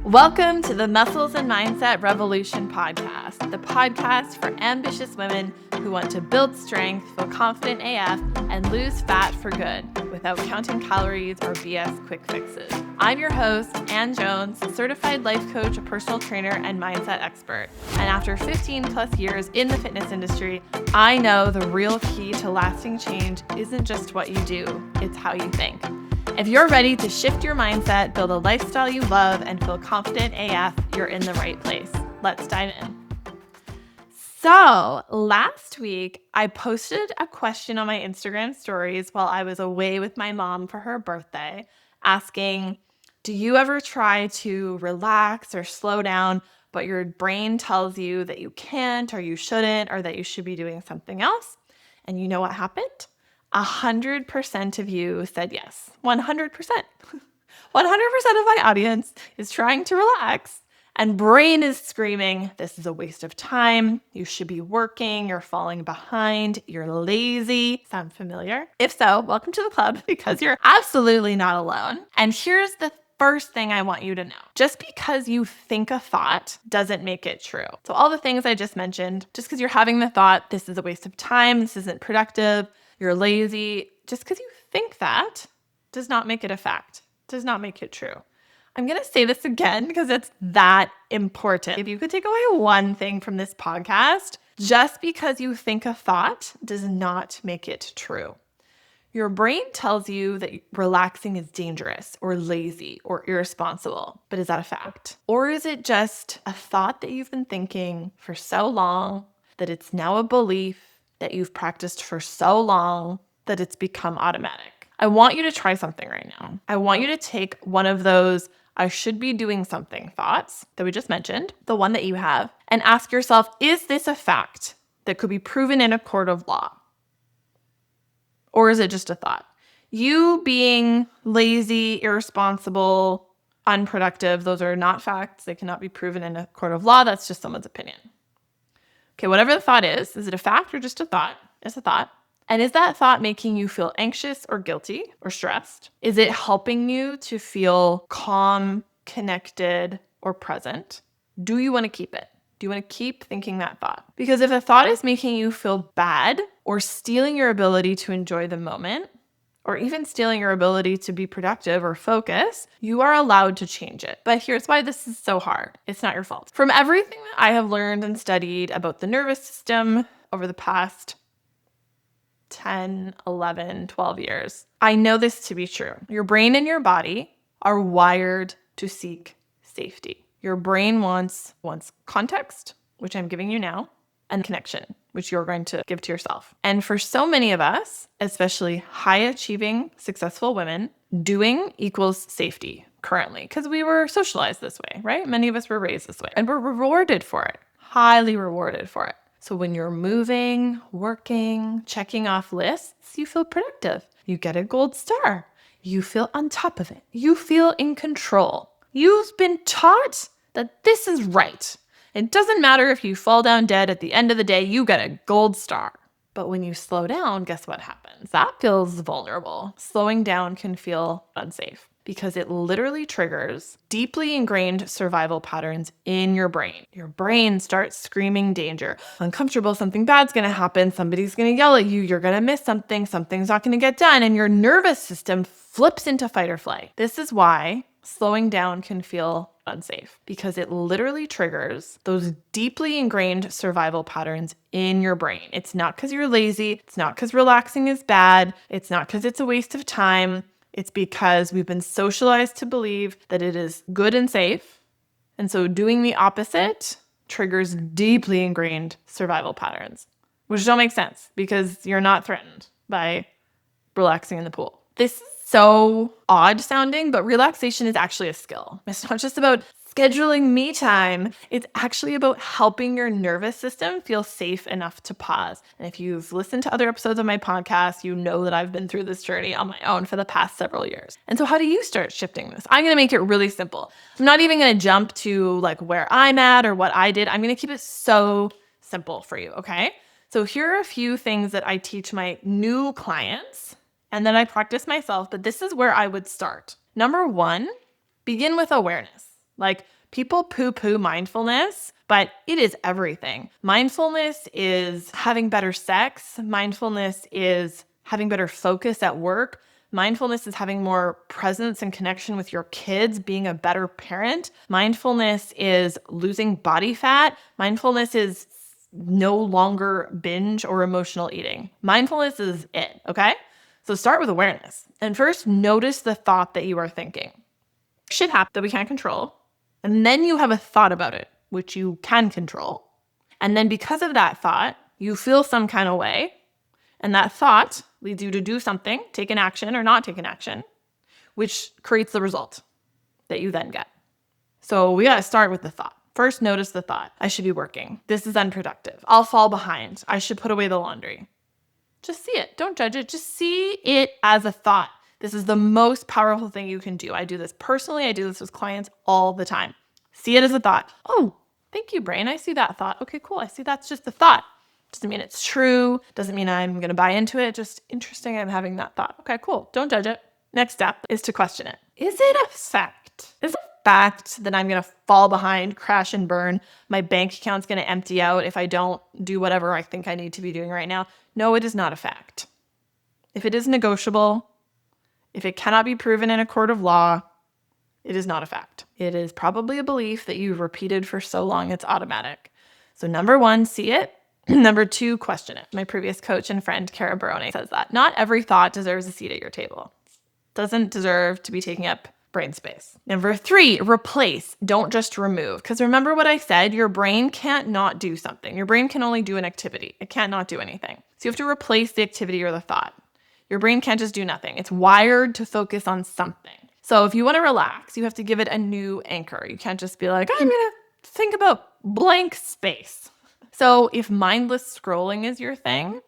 Welcome to the Muscles and Mindset Revolution podcast, the podcast for ambitious women who want to build strength, feel confident AF, and lose fat for good without counting calories or BS quick fixes. I'm your host, Ann Jones, certified life coach, personal trainer, and mindset expert. And after 15 plus years in the fitness industry, I know the real key to lasting change isn't just what you do, it's how you think. If you're ready to shift your mindset, build a lifestyle you love, and feel confident AF, you're in the right place. Let's dive in. So last week, I posted a question on my Instagram stories while I was away with my mom for her birthday, asking, do you ever try to relax or slow down, but your brain tells you that you can't or you shouldn't or that you should be doing something else? And you know what happened? 100% of you said yes. 100%. 100% of my audience is trying to relax, and brain is screaming, this is a waste of time. You should be working. You're falling behind. You're lazy. Sound familiar? If so, welcome to the club, because you're absolutely not alone. And here's the first thing I want you to know. Just because you think a thought doesn't make it true. So all the things I just mentioned, just because you're having the thought, this is a waste of time, this isn't productive, you're lazy, just because you think that does not make it a fact, does not make it true. I'm going to say this again because it's that important. If you could take away one thing from this podcast, just because you think a thought does not make it true. Your brain tells you that relaxing is dangerous or lazy or irresponsible, but is that a fact? Or is it just a thought that you've been thinking for so long that it's now a belief that you've practiced for so long that it's become automatic? I want you to try something right now. I want you to take one of those I should be doing something thoughts that we just mentioned, the one that you have, and ask yourself, is this a fact that could be proven in a court of law? Or is it just a thought? You being lazy, irresponsible, unproductive, those are not facts. They cannot be proven in a court of law. That's just someone's opinion. Okay, whatever the thought is it a fact or just a thought? It's a thought. And is that thought making you feel anxious or guilty or stressed? Is it helping you to feel calm, connected, or present? Do you want to keep it? Do you want to keep thinking that thought? Because if a thought is making you feel bad or stealing your ability to enjoy the moment, or even stealing your ability to be productive or focus, you are allowed to change it. But here's why this is so hard. It's not your fault. From everything that I have learned and studied about the nervous system over the past 10, 11, 12 years, I know this to be true. Your brain and your body are wired to seek safety. Your brain wants context, which I'm giving you now, and connection, which you're going to give to yourself. And for so many of us, especially high-achieving, successful women, doing equals safety currently, because we were socialized this way, right? Many of us were raised this way, and we're rewarded for it, highly rewarded for it. So when you're moving, working, checking off lists, you feel productive. You get a gold star. You feel on top of it. You feel in control. You've been taught that this is right. It doesn't matter if you fall down dead at the end of the day, you get a gold star. But when you slow down, guess what happens? That feels vulnerable. Slowing down can feel unsafe because it literally triggers deeply ingrained survival patterns in your brain. Your brain starts screaming danger. Uncomfortable, something bad's gonna happen, somebody's gonna yell at you, you're gonna miss something, something's not gonna get done, and your nervous system flips into fight or flight. This is why slowing down can feel unsafe, because it literally triggers those deeply ingrained survival patterns in your brain. It's not because you're lazy. It's not because relaxing is bad. It's not because it's a waste of time. It's because we've been socialized to believe that it is good and safe. And so doing the opposite triggers deeply ingrained survival patterns, which don't make sense because you're not threatened by relaxing in the pool. This is so odd sounding, but relaxation is actually a skill. It's not just about scheduling me time. It's actually about helping your nervous system feel safe enough to pause. And if you've listened to other episodes of my podcast, you know that I've been through this journey on my own for the past several years. And so how do you start shifting this? I'm going to make it really simple. I'm not even going to jump to like where I'm at or what I did. I'm going to keep it so simple for you, okay? So here are a few things that I teach my new clients and then I practice myself, but this is where I would start. Number one, begin with awareness. Like, people poo-poo mindfulness, but it is everything. Mindfulness is having better sex. Mindfulness is having better focus at work. Mindfulness is having more presence and connection with your kids, being a better parent. Mindfulness is losing body fat. Mindfulness is no longer binge or emotional eating. Mindfulness is it, okay? So start with awareness. And first, notice the thought that you are thinking. Shit happens that we can't control. And then you have a thought about it, which you can control. And then because of that thought, you feel some kind of way. And that thought leads you to do something, take an action or not take an action, which creates the result that you then get. So we got to start with the thought. First, notice the thought. I should be working. This is unproductive. I'll fall behind. I should put away the laundry. Just see it. Don't judge it. Just see it as a thought. This is the most powerful thing you can do. I do this personally. I do this with clients all the time. See it as a thought. Oh, thank you, brain. I see that thought. Okay, cool. I see that's just a thought. Doesn't mean it's true. Doesn't mean I'm going to buy into it. Just interesting. I'm having that thought. Okay, cool. Don't judge it. Next step is to question it. Is it a fact? Is it a fact that I'm going to fall behind, crash and burn? My bank account's going to empty out if I don't do whatever I think I need to be doing right now? No, it is not a fact. If it is negotiable, if it cannot be proven in a court of law, it is not a fact. It is probably a belief that you've repeated for so long it's automatic. So number one, see it. Number two, question it. My previous coach and friend, Cara Barone, says that not every thought deserves a seat at your table. Doesn't deserve to be taking up brain space. Number three, replace. Don't just remove. Because remember what I said, your brain can't not do something. Your brain can only do an activity. It can't not do anything. So you have to replace the activity or the thought. Your brain can't just do nothing. It's wired to focus on something. So if you want to relax, you have to give it a new anchor. You can't just be like, I'm going to think about blank space. So if mindless scrolling is your thing,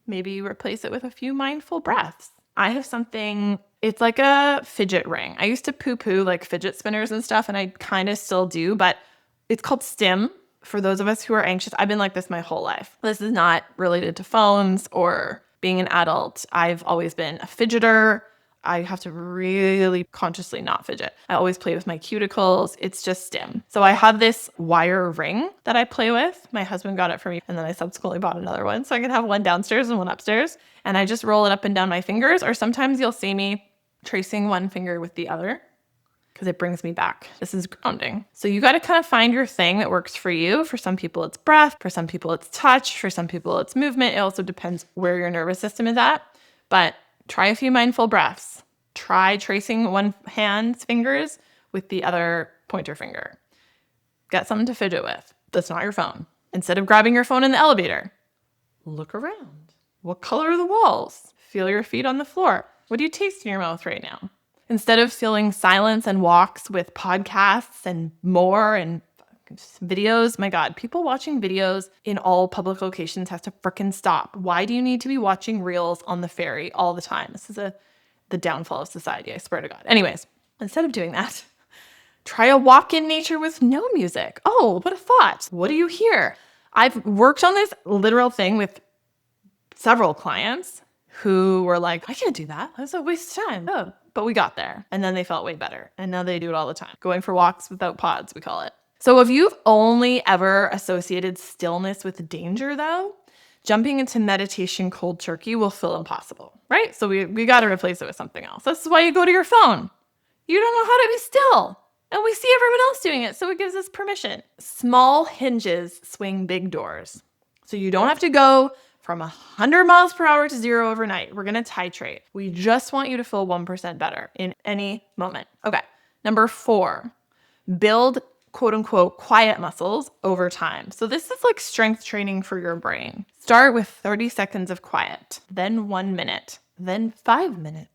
maybe you replace it with a few mindful breaths. I have something, it's like a fidget ring. I used to poo-poo like fidget spinners and stuff, and I kind of still do, but it's called Stim. For those of us who are anxious, I've been like this my whole life. This is not related to phones or being an adult. I've always been a fidgeter. I have to really consciously not fidget. I always play with my cuticles. It's just Stim. So I have this wire ring that I play with. My husband got it for me, and then I subsequently bought another one. So I can have one downstairs and one upstairs. And I just roll it up and down my fingers, or sometimes you'll see me tracing one finger with the other because it brings me back. This is grounding. So you got to kind of find your thing that works for you. For some people, it's breath. For some people, it's touch. For some people, it's movement. It also depends where your nervous system is at. But try a few mindful breaths. Try tracing one hand's fingers with the other pointer finger. Get something to fidget with. That's not your phone. Instead of grabbing your phone in the elevator, look around. What color are the walls? Feel your feet on the floor. What do you taste in your mouth right now? Instead of filling silence and walks with podcasts and more and videos, my God, people watching videos in all public locations have to frickin' stop. Why do you need to be watching reels on the ferry all the time? This is the downfall of society, I swear to God. Anyways, instead of doing that, try a walk in nature with no music. Oh, what a thought. What do you hear? I've worked on this literal thing with several clients who were like, I can't do that. That's a waste of time. Oh, but we got there. And then they felt way better. And now they do it all the time. Going for walks without pods, we call it. So if you've only ever associated stillness with danger, though, jumping into meditation cold turkey will feel impossible, right? So we got to replace it with something else. This is why you go to your phone. You don't know how to be still. And we see everyone else doing it, so it gives us permission. Small hinges swing big doors. So you don't have to go from 100 miles per hour to zero overnight. We're going to titrate. We just want you to feel 1% better in any moment. Okay. Number 4, build quote unquote quiet muscles over time. So this is like strength training for your brain. Start with 30 seconds of quiet, then 1 minute, then 5 minutes.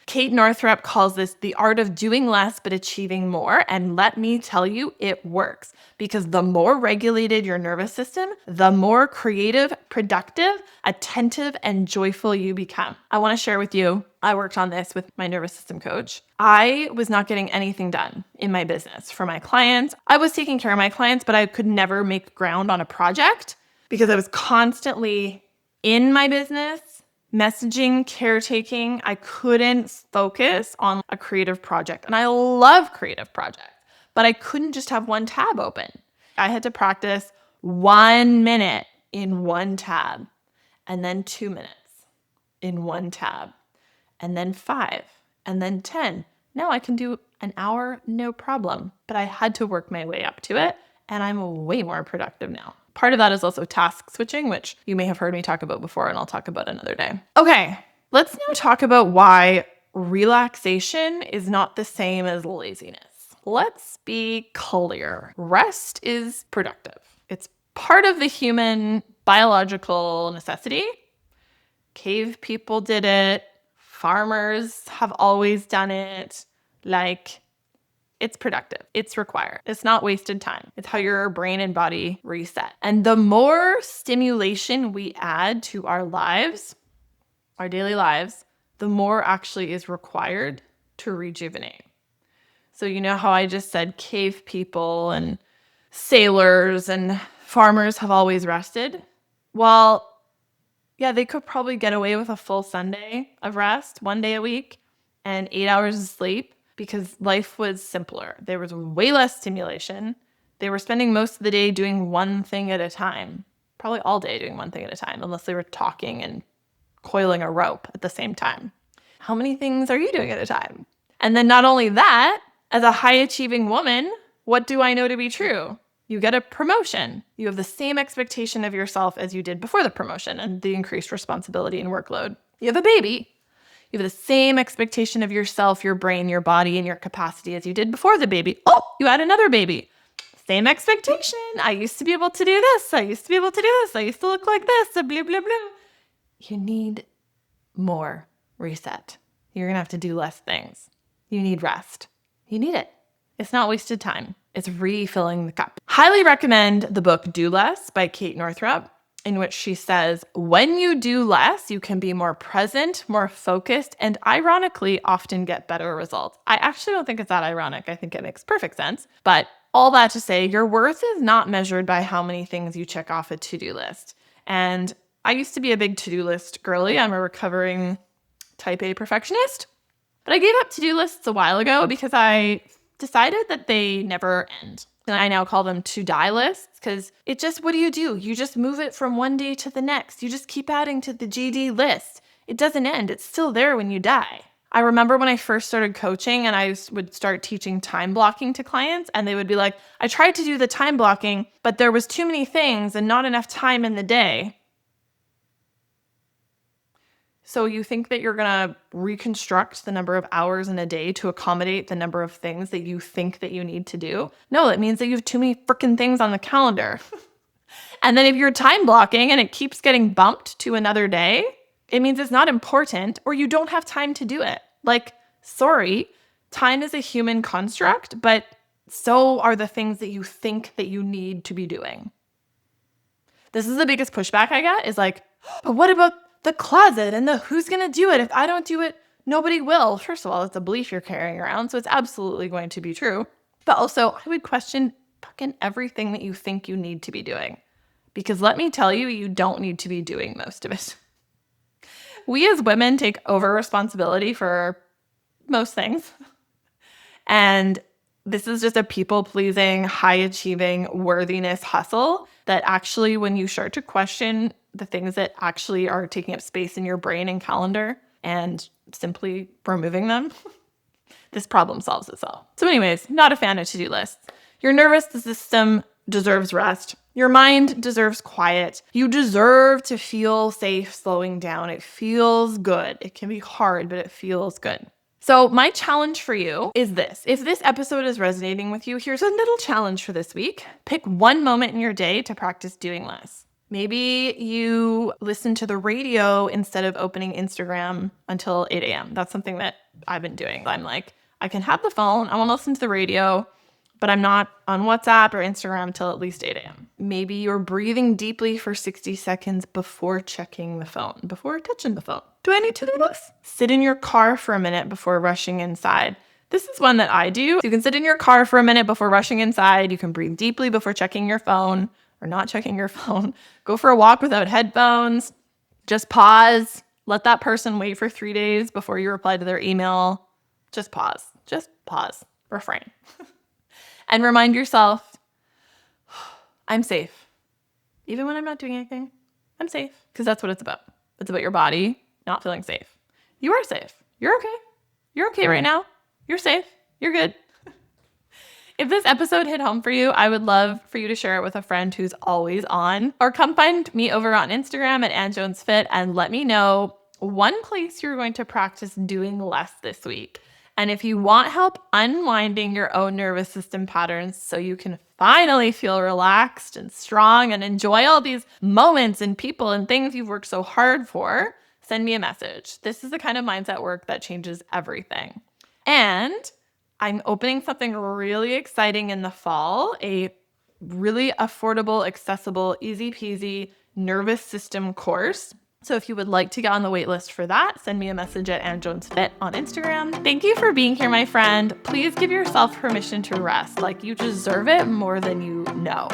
Kate Northrup calls this the art of doing less but achieving more. And let me tell you, it works, because the more regulated your nervous system, the more creative, productive, attentive, and joyful you become. I want to share with you, I worked on this with my nervous system coach. I was not getting anything done in my business for my clients. I was taking care of my clients, but I could never make ground on a project because I was constantly in my business, messaging, caretaking. I couldn't focus on a creative project. And I love creative projects, but I couldn't just have one tab open. I had to practice 1 minute in one tab, and then 2 minutes in one tab, and then 5, and then 10. Now I can do an hour, no problem, but I had to work my way up to it, and I'm way more productive now. Part of that is also task switching, which you may have heard me talk about before, and I'll talk about another day. Okay, let's now talk about why relaxation is not the same as laziness. Let's be clear. Rest is productive. It's part of the human biological necessity. Cave people did it. Farmers have always done it. Like, it's productive. It's required. It's not wasted time. It's how your brain and body reset. And the more stimulation we add to our lives, our daily lives, the more actually is required to rejuvenate. So you know how I just said cave people and sailors and farmers have always rested? Well, yeah, they could probably get away with a full Sunday of rest, 1 day a week, and 8 hours of sleep because life was simpler. There was way less stimulation. They were spending most of the day doing one thing at a time, probably all day doing one thing at a time, unless they were talking and coiling a rope at the same time. How many things are you doing at a time? And then not only that, as a high-achieving woman, what do I know to be true? You get a promotion. You have the same expectation of yourself as you did before the promotion and the increased responsibility and workload. You have a baby. You have the same expectation of yourself, your brain, your body, and your capacity as you did before the baby. Oh, you had another baby. Same expectation. I used to be able to do this. I used to be able to do this. I used to look like this. Blah, blah, blah. You need more reset. You're going to have to do less things. You need rest. You need it. It's not wasted time. It's refilling the cup. Highly recommend the book Do Less by Kate Northrup, in which she says, when you do less, you can be more present, more focused, and ironically, often get better results. I actually don't think it's that ironic. I think it makes perfect sense. But all that to say, your worth is not measured by how many things you check off a to-do list. And I used to be a big to-do list girly. I'm a recovering type A perfectionist. But I gave up to-do lists a while ago because I decided that they never end. And I now call them to-die lists because it just, what do? You just move it from one day to the next. You just keep adding to the GD list. It doesn't end. It's still there when you die. I remember when I first started coaching and I would start teaching time blocking to clients and they would be like, I tried to do the time blocking, but there was too many things and not enough time in the day. So you think that you're going to reconstruct the number of hours in a day to accommodate the number of things that you think that you need to do? No, it means that you have too many freaking things on the calendar. And then if you're time blocking and it keeps getting bumped to another day, it means it's not important or you don't have time to do it. Like, sorry, time is a human construct, but so are the things that you think that you need to be doing. This is the biggest pushback I get is like, but what about the closet and the who's going to do it? If I don't do it, nobody will. First of all, it's a belief you're carrying around, so it's absolutely going to be true. But also, I would question fucking everything that you think you need to be doing. Because let me tell you, you don't need to be doing most of it. We as women take over responsibility for most things. And this is just a people-pleasing, high-achieving worthiness hustle that actually, when you start to question the things that actually are taking up space in your brain and calendar and simply removing them, this problem solves itself. So anyways, not a fan of to-do lists. Your nervous system deserves rest. Your mind deserves quiet. You deserve to feel safe slowing down. It feels good. It can be hard, but it feels good. So my challenge for you is this. If this episode is resonating with you, here's a little challenge for this week. Pick one moment in your day to practice doing less. Maybe you listen to the radio instead of opening Instagram until 8 a.m. That's something that I've been doing. I'm like, I can have the phone, I want to listen to the radio, but I'm not on WhatsApp or Instagram till at least 8 a.m. Maybe you're breathing deeply for 60 seconds before checking the phone, before touching the phone. Do I need to do this? Sit in your car for a minute before rushing inside. This is one that I do. You can sit in your car for a minute before rushing inside. You can breathe deeply before checking your phone or not checking your phone. Go for a walk without headphones. Just pause. Let that person wait for 3 days before you reply to their email. Just pause. Just pause. Refrain. And remind yourself, I'm safe. Even when I'm not doing anything, I'm safe. Because that's what it's about. It's about your body not feeling safe. You are safe. You're okay. You're okay right now. You're safe. You're good. If this episode hit home for you, I would love for you to share it with a friend who's always on, or come find me over on Instagram at AnnJonesFit and let me know one place you're going to practice doing less this week. And if you want help unwinding your own nervous system patterns so you can finally feel relaxed and strong and enjoy all these moments and people and things you've worked so hard for, send me a message. This is the kind of mindset work that changes everything. And I'm opening something really exciting in the fall, a really affordable, accessible, easy peasy nervous system course. So if you would like to get on the wait list for that, send me a message at AnnJonesFit on Instagram. Thank you for being here, my friend. Please give yourself permission to rest. Like, you deserve it more than you know.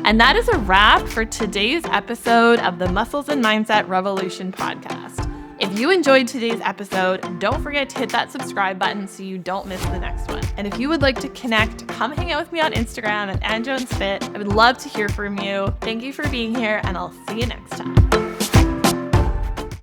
And that is a wrap for today's episode of the Muscles and Mindset Revolution podcast. If you enjoyed today's episode, don't forget to hit that subscribe button so you don't miss the next one. And if you would like to connect, come hang out with me on Instagram at AnnJonesFit. I would love to hear from you. Thank you for being here, and I'll see you next time.